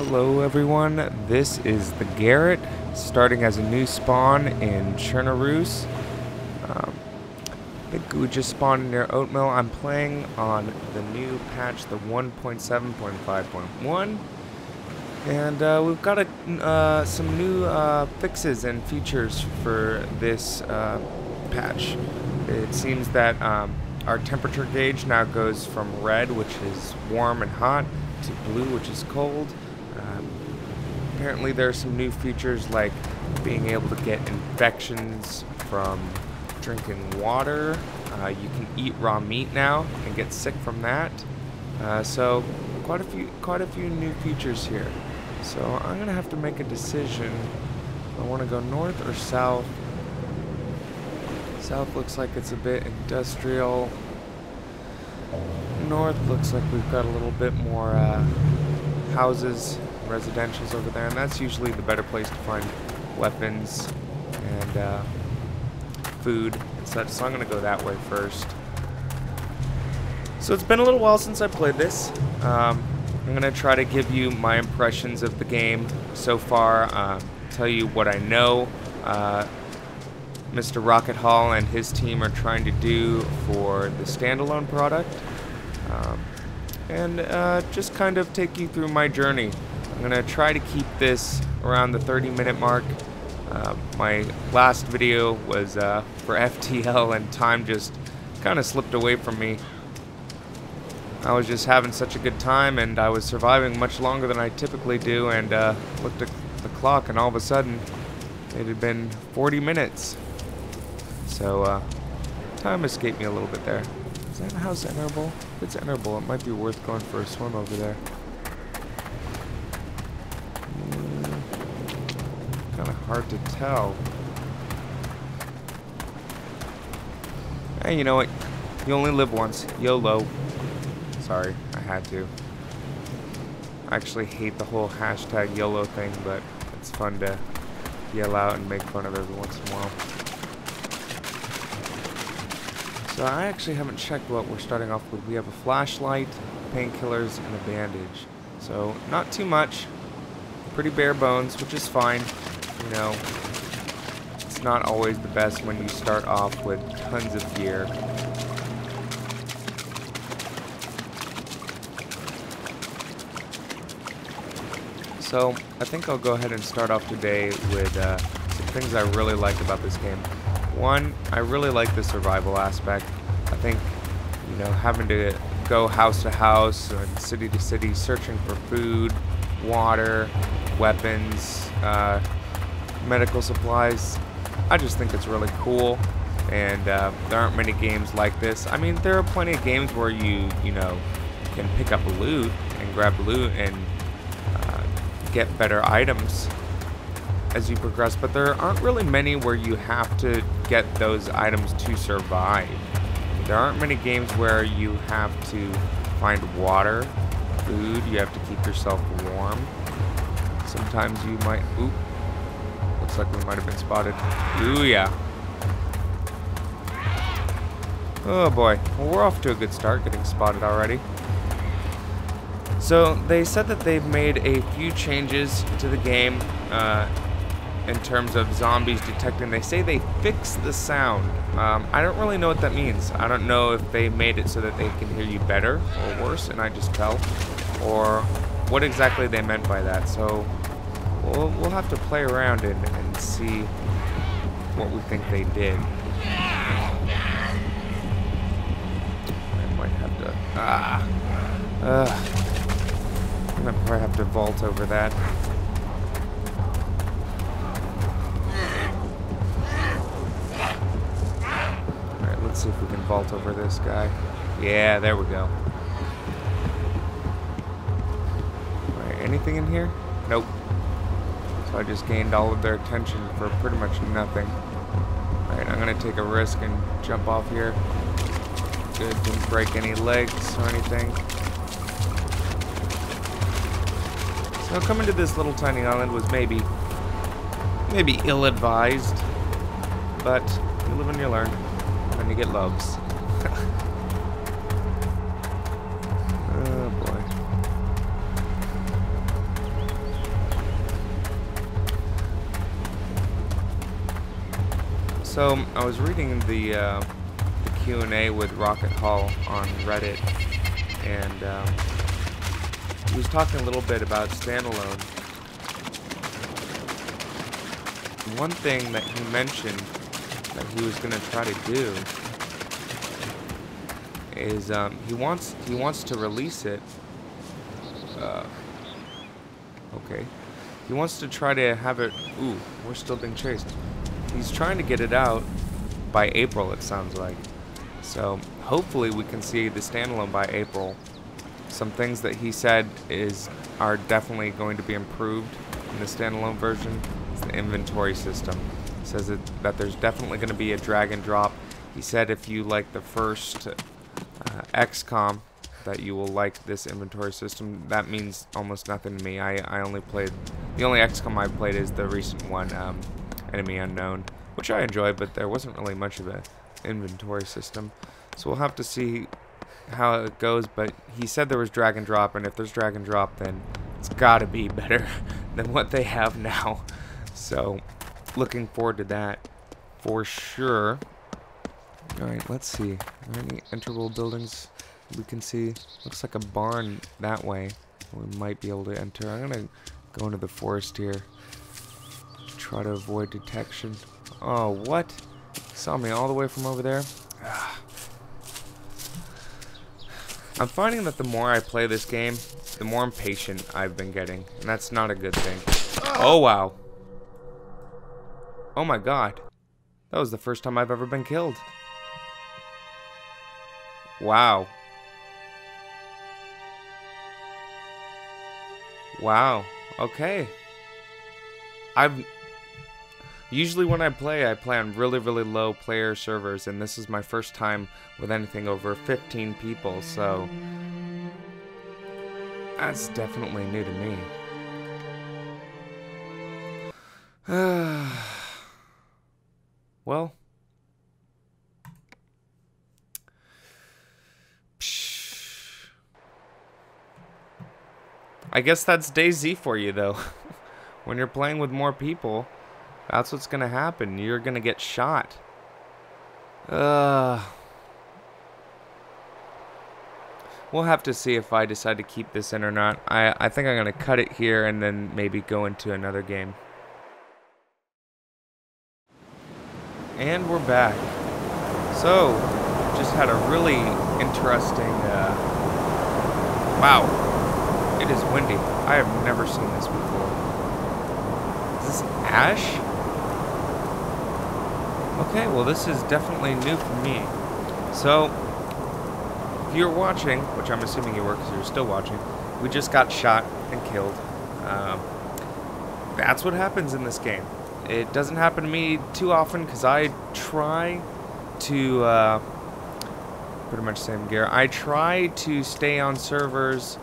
Hello everyone, this is the Garrett, starting as a new spawn in Chernaroos. I think we just spawned near Oatmeal. I'm playing on the new patch, the 1.7.5.1, and we've got some new fixes and features for this patch. It seems that our temperature gauge now goes from red, which is warm and hot, to blue, which is cold. Apparently there are some new features like being able to get infections from drinking water. You can eat raw meat now and get sick from that. So quite a few new features here. So I'm gonna have to make a decision. I want to go north or south. South looks like it's a bit industrial. North looks like we've got a little bit more houses, residentials over there, and that's usually the better place to find weapons and food and such, so I'm going to go that way first. So it's been a little while since I played this. I'm going to try to give you my impressions of the game so far, tell you what I know Mr. Rocket Hall and his team are trying to do for the standalone product, and just kind of take you through my journey. I'm going to try to keep this around the 30-minute mark. My last video was for FTL, and time just kind of slipped away from me. I was just having such a good time, and I was surviving much longer than I typically do, and looked at the clock, and all of a sudden it had been 40 minutes. So time escaped me a little bit there. Is that house enterable? If it's enterable, it might be worth going for a swim over there. Kind of hard to tell. Hey, you know what? You only live once. YOLO. Sorry, I had to. I actually hate the whole hashtag YOLO thing, but it's fun to yell out and make fun of every once in a while. So I actually haven't checked what we're starting off with. We have a flashlight, painkillers, and a bandage. So not too much. Pretty bare bones, which is fine. You know, it's not always the best when you start off with tons of gear. So I think I'll go ahead and start off today with some things I really like about this game. One, I really like the survival aspect. I think, you know, having to go house to house and city to city searching for food, water, weapons, medical supplies, I just think it's really cool, and there aren't many games like this. I mean, there are plenty of games where you know, can pick up loot and grab loot and get better items as you progress, but there aren't really many where you have to get those items to survive. There aren't many games where you have to find water, food, you have to keep yourself warm. Sometimes you might, oop, looks like we might have been spotted. Ooh, yeah. Oh boy, well, we're off to a good start getting spotted already. So they said that they've made a few changes to the game in terms of zombies detecting. They say they fixed the sound. I don't really know what that means. I don't know if they made it so that they can hear you better or worse and I just fell, or what exactly they meant by that. So we'll have to play around and see what we think they did. I might have to I'm gonna probably have to vault over that. Alright, let's see if we can vault over this guy. Yeah, there we go. Alright, anything in here? Nope. So I just gained all of their attention for pretty much nothing. Alright, I'm gonna take a risk and jump off here. Good, didn't break any legs or anything. So coming to this little tiny island was maybe ill-advised, but you live and you learn, and you get loves. Oh boy. So I was reading the Q&A with Rocket Hall on Reddit, and he was talking a little bit about Standalone. One thing that he mentioned that he was going to try to do is he wants to release it. Okay. He wants to try to have it. Ooh, we're still being chased. He's trying to get it out by April, it sounds like. So hopefully we can see the standalone by April. Some things that he said are definitely going to be improved in the standalone version. It's the inventory system. He says that there's definitely going to be a drag and drop. He said if you like the first XCOM, that you will like this inventory system. That means almost nothing to me. I only played, the only XCOM I played is the recent one, Enemy Unknown, which I enjoyed, but there wasn't really much of an inventory system. So we'll have to see how it goes, but he said there was drag and drop, and if there's drag and drop, then it's gotta be better than what they have now. So looking forward to that for sure. Alright, let's see. Are there any enterable buildings we can see? Looks like a barn that way. We might be able to enter. I'm gonna go into the forest here. Try to avoid detection. Oh, what? Saw me all the way from over there? I'm finding that the more I play this game, the more impatient I've been getting. And that's not a good thing. Oh, wow. Oh my god. That was the first time I've ever been killed. Wow. Wow. Okay. Usually when I play on really, really low player servers, and this is my first time with anything over 15 people, so that's definitely new to me. Well, I guess that's DayZ for you, though. When you're playing with more people, that's what's gonna happen. You're gonna get shot. We'll have to see if I decide to keep this in or not. I think I'm gonna cut it here and then maybe go into another game. And we're back. So, just had a really interesting, wow. It is windy. I have never seen this before. Is this ash? Okay, well this is definitely new for me. So, if you're watching, which I'm assuming you were because you're still watching, we just got shot and killed. That's what happens in this game. It doesn't happen to me too often because I try to, pretty much same gear. I try to stay on servers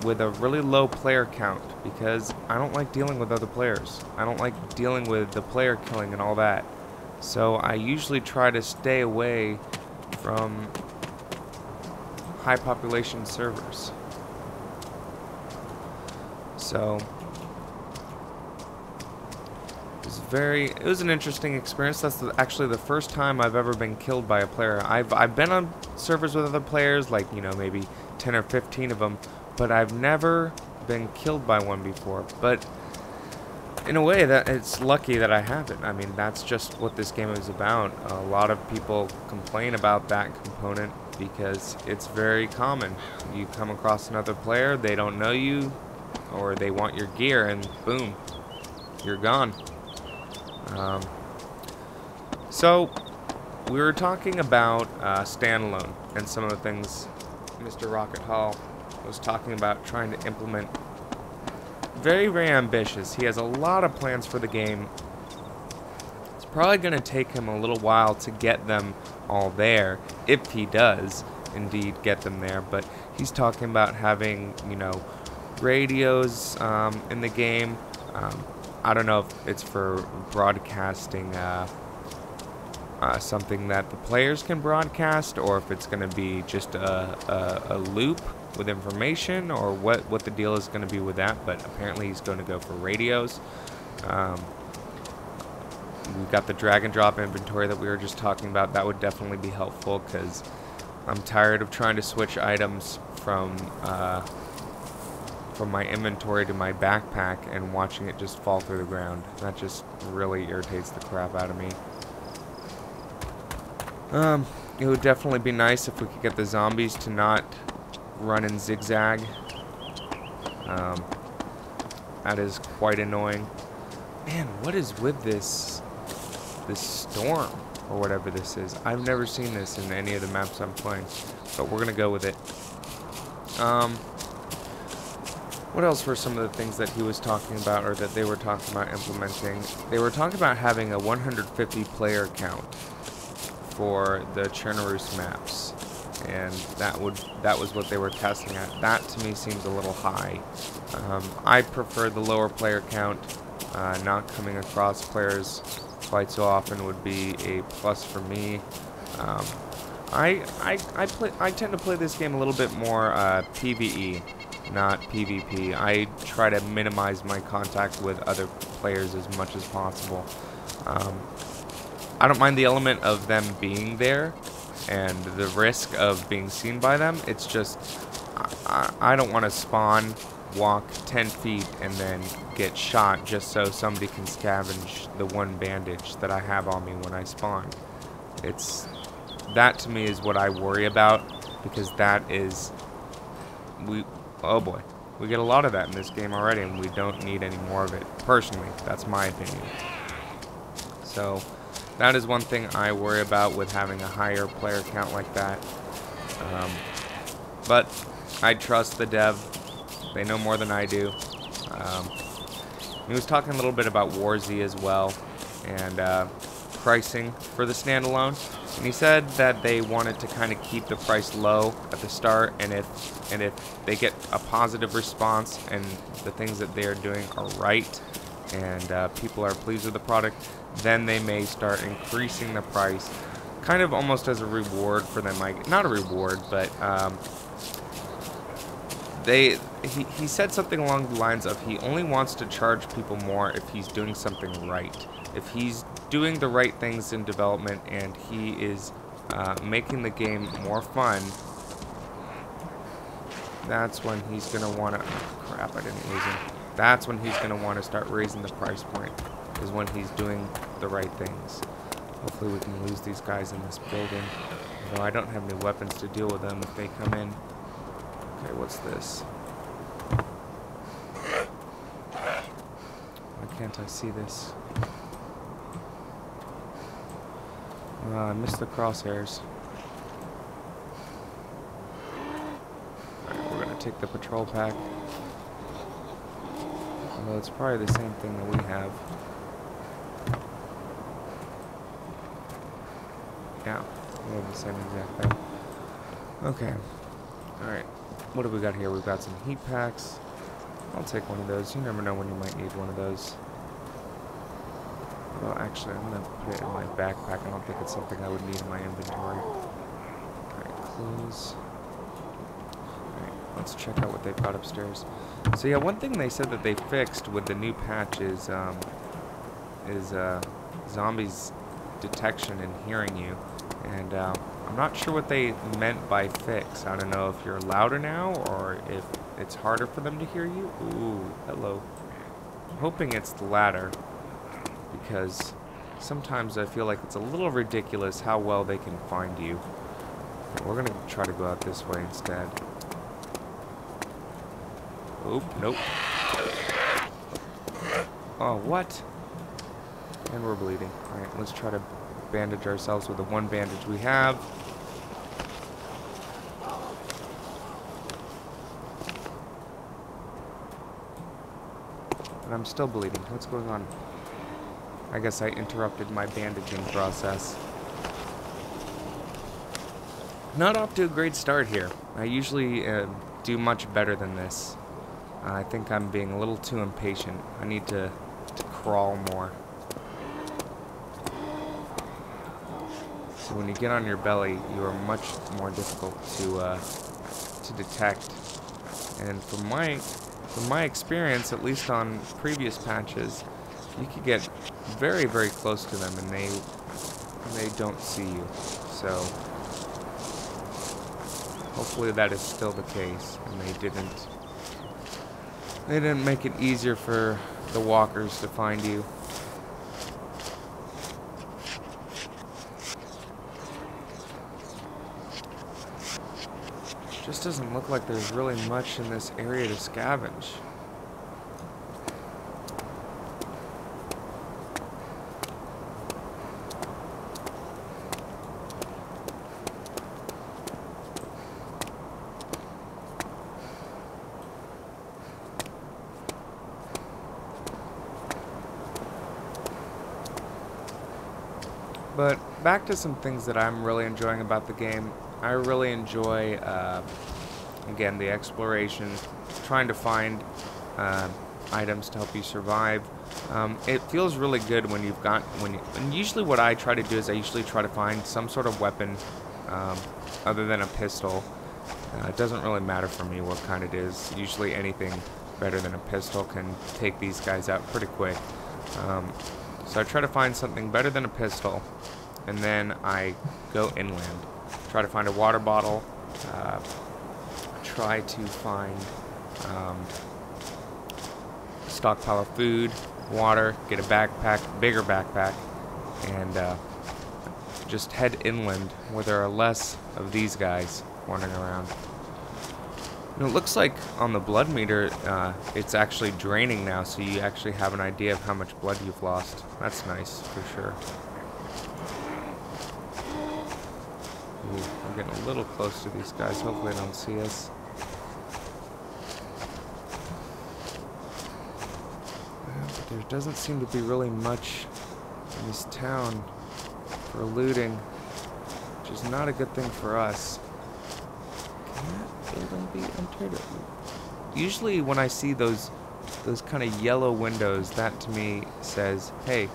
with a really low player count because I don't like dealing with other players. I don't like dealing with the player killing and all that. So I usually try to stay away from high population servers. So it was an interesting experience. That's actually the first time I've ever been killed by a player. I've been on servers with other players, like, you know, maybe 10 or 15 of them, but I've never been killed by one before. But in a way, that it's lucky that I haven't. I mean, that's just what this game is about. A lot of people complain about that component because it's very common. You come across another player, they don't know you, or they want your gear, and boom, you're gone. So, we were talking about Standalone and some of the things Mr. Rocket Hall was talking about trying to implement. Very, very ambitious. He has a lot of plans for the game. It's probably going to take him a little while to get them all there, if he does indeed get them there. But he's talking about having, you know, radios in the game. I don't know if it's for broadcasting something that the players can broadcast, or if it's going to be just a loop with information, or what the deal is going to be with that. But apparently he's going to go for radios. we've got the drag and drop inventory that we were just talking about. That would definitely be helpful because I'm tired of trying to switch items from my inventory to my backpack and watching it just fall through the ground. That just really irritates the crap out of me. It would definitely be nice if we could get the zombies to not run in zigzag. That is quite annoying. Man, what is with this storm or whatever this is? I've never seen this in any of the maps I'm playing, but we're gonna go with it. What else were some of the things that he was talking about, or that they were talking about implementing? They were talking about having a 150 player count for the Chernobyl maps, and that was what they were testing at. That to me seems a little high. I prefer the lower player count. Not coming across players quite so often would be a plus for me. I tend to play this game a little bit more PvE, not PvP. I try to minimize my contact with other players as much as possible. I don't mind the element of them being there and the risk of being seen by them. It's just I don't want to spawn, walk 10 feet, and then get shot just so somebody can scavenge the one bandage that I have on me when I spawn. That to me is what I worry about, because that is, oh boy, we get a lot of that in this game already, and we don't need any more of it. Personally, that's my opinion. So that is one thing I worry about with having a higher player count like that. But I trust the dev. They know more than I do. He was talking a little bit about WarZ as well, and pricing for the standalone. And he said that they wanted to kind of keep the price low at the start, and if they get a positive response and the things that they are doing are right, and people are pleased with the product, then they may start increasing the price, kind of almost as a reward for them. Like, not a reward, but he said something along the lines of he only wants to charge people more if he's doing something right. If he's doing the right things in development and he is making the game more fun, that's when he's going to want to... crap, I didn't lose him. That's when he's going to want to start raising the price point, is when he's doing the right things. Hopefully we can lose these guys in this building. Although I don't have any weapons to deal with them if they come in. Okay, what's this? Why can't I see this? I missed the crosshairs. Alright, we're gonna take the patrol pack. Although it's probably the same thing that we have. Yeah, we have the same exact thing. Okay. Alright. What have we got here? We've got some heat packs. I'll take one of those. You never know when you might need one of those. Well, actually, I'm going to put it in my backpack. I don't think it's something I would need in my inventory. Alright, close. Alright, let's check out what they've got upstairs. So yeah, one thing they said that they fixed with the new patch is zombies detection and hearing you. And I'm not sure what they meant by fix. I don't know if you're louder now or if it's harder for them to hear you. Ooh, hello. I'm hoping it's the latter, because sometimes I feel like it's a little ridiculous how well they can find you. Okay, we're going to try to go out this way instead. Oop, nope. Oh, what? And we're bleeding. Alright, let's try to bandage ourselves with the one bandage we have. And I'm still bleeding. What's going on? I guess I interrupted my bandaging process. Not off to a great start here. I usually do much better than this. I think I'm being a little too impatient. I need to crawl more. So when you get on your belly, you are much more difficult to detect. And from my experience, at least on previous patches, you could get very, very close to them and they don't see you. So hopefully that is still the case, and they didn't make it easier for the walkers to find you. Just doesn't look like there's really much in this area to scavenge. But back to some things that I'm really enjoying about the game. I really enjoy, again, the exploration, trying to find items to help you survive. It feels really good when you've got, and usually what I try to do is I usually try to find some sort of weapon other than a pistol. It doesn't really matter for me what kind it is. Usually anything better than a pistol can take these guys out pretty quick. So I try to find something better than a pistol, and then I go inland. Try to find a water bottle, try to find a stockpile of food, water, get a backpack, bigger backpack, and just head inland where there are less of these guys wandering around. And it looks like on the blood meter, it's actually draining now, so you actually have an idea of how much blood you've lost. That's nice, for sure. Ooh, we're getting a little close to these guys. Hopefully they don't see us. But there doesn't seem to be really much in this town for looting, which is not a good thing for us. Be entered. Usually when I see those kind of yellow windows, that to me says, hey,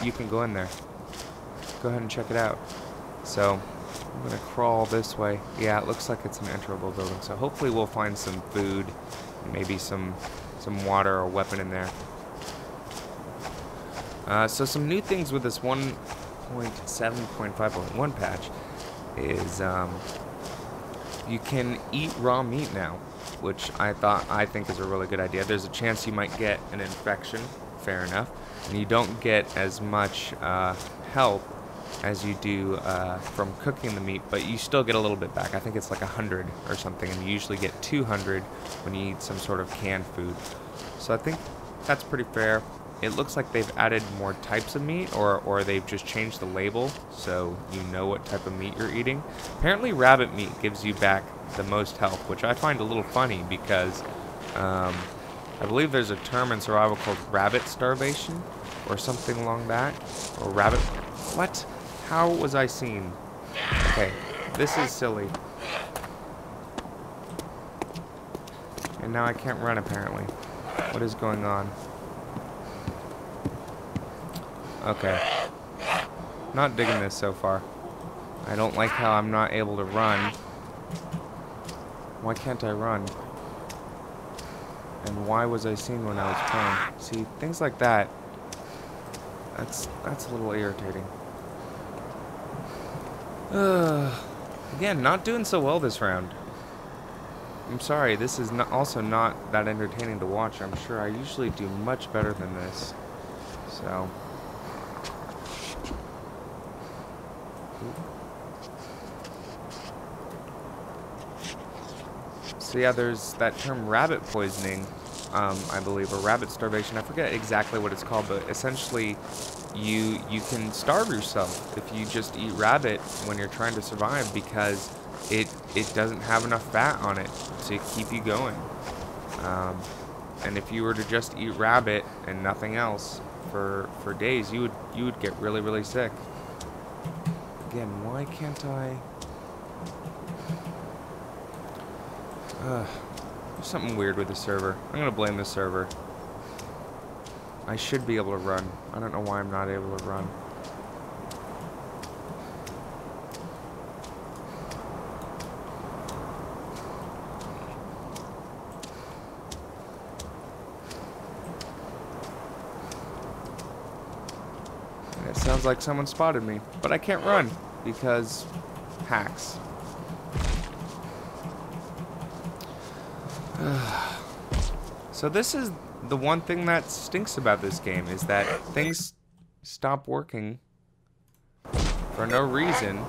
you can go in there. Go ahead and check it out. So I'm gonna crawl this way. Yeah, it looks like it's an enterable building, so hopefully we'll find some food, maybe some water or weapon in there. So some new things with this 1.7.5.1 patch is you can eat raw meat now, which I think is a really good idea. There's a chance you might get an infection, fair enough, and you don't get as much help as you do from cooking the meat, but you still get a little bit back. I think it's like 100 or something, and you usually get 200 when you eat some sort of canned food. So I think that's pretty fair. It looks like they've added more types of meat, or they've just changed the label so you know what type of meat you're eating. Apparently rabbit meat gives you back the most health, which I find a little funny because I believe there's a term in survival called rabbit starvation or something along that. Or rabbit... What? How was I seen? Okay, this is silly. And now I can't run apparently. What is going on? Okay. Not digging this so far. I don't like how I'm not able to run. Why can't I run? And why was I seen when I was prone? See, things like that. That's a little irritating. Again, not doing so well this round. I'm sorry, this is also not that entertaining to watch. I'm sure I usually do much better than this. So... So yeah, there's that term rabbit poisoning, I believe, or rabbit starvation. I forget exactly what it's called, but essentially you can starve yourself if you just eat rabbit when you're trying to survive, because it doesn't have enough fat on it to keep you going. And if you were to just eat rabbit and nothing else for days, you would get really, really sick. Again, why can't I... There's something weird with the server. I'm gonna blame the server. I should be able to run. I don't know why I'm not able to run. like someone spotted me. But I can't run because hacks. So this is the one thing that stinks about this game, is that things stop working for no reason,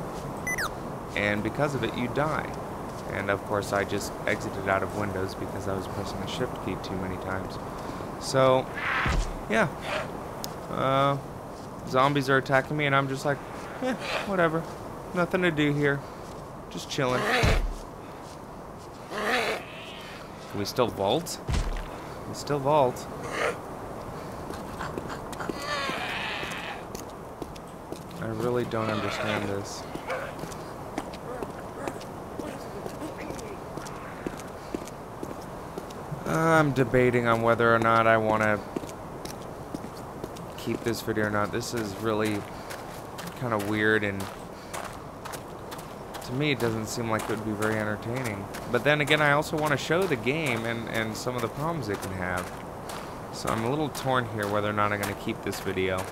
and because of it you die. And of course I just exited out of Windows because I was pressing the shift key too many times. So yeah, zombies are attacking me and I'm just like, whatever, nothing to do here, just chilling. Can we still vault? We still vault. I really don't understand this. I'm debating on whether or not I want to keep this video or not. This is really kind of weird, and to me it doesn't seem like it would be very entertaining. But then again, I also want to show the game and some of the problems it can have. So I'm a little torn here whether or not I'm going to keep this video.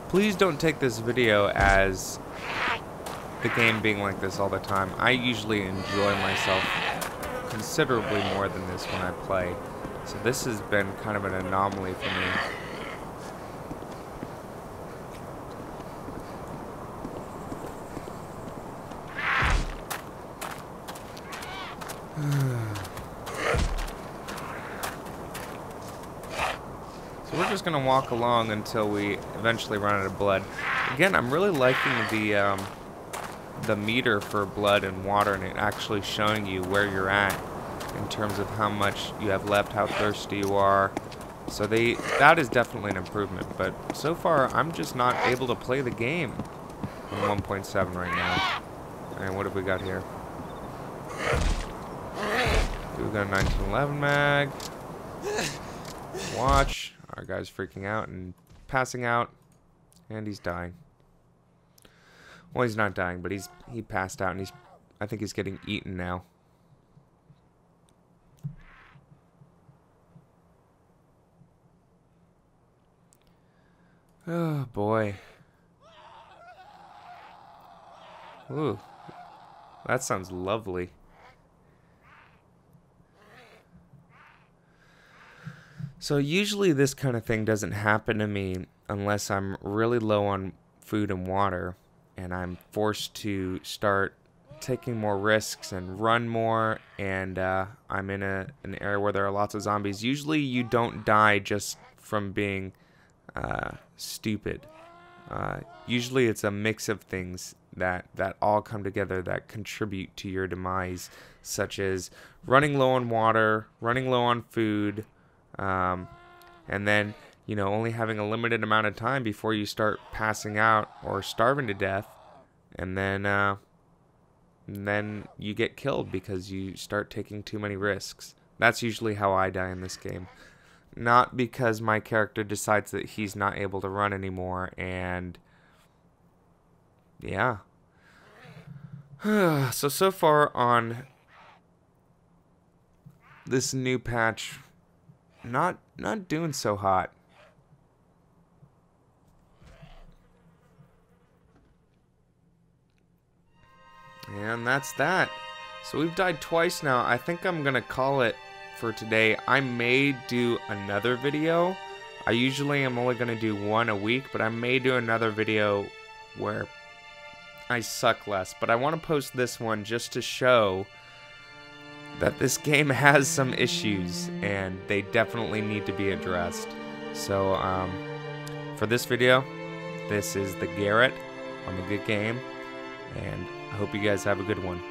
Please don't take this video as the game being like this all the time. I usually enjoy myself considerably more than this when I play. So this has been kind of an anomaly for me. So we're just gonna walk along until we eventually run out of blood. Again, I'm really liking the meter for blood and water, and it actually showing you where you're at in terms of how much you have left, how thirsty you are. So that is definitely an improvement. But so far, I'm just not able to play the game on 1.7 right now. And what have we got here? We've got a 1911 mag. Watch. Our guy's freaking out and passing out, and he's dying. Well, he's not dying, but he passed out, and I think he's getting eaten now. Oh boy. Ooh, that sounds lovely. So usually this kind of thing doesn't happen to me unless I'm really low on food and water, and I'm forced to start taking more risks and run more, and I'm in an area where there are lots of zombies. Usually you don't die just from being stupid. Usually it's a mix of things that all come together that contribute to your demise, such as running low on water, running low on food, and then, you know, only having a limited amount of time before you start passing out or starving to death, and then you get killed because you start taking too many risks. That's usually how I die in this game. Not because my character decides that he's not able to run anymore, and yeah. So far on this new patch, not doing so hot. And that's that. So we've died twice now. I think I'm gonna call it for today. I may do another video. I usually am only gonna do one a week, but I may do another video where I suck less. But I want to post this one just to show that this game has some issues, and they definitely need to be addressed. So, for this video, this is the Garrett on the Good Game, and I hope you guys have a good one.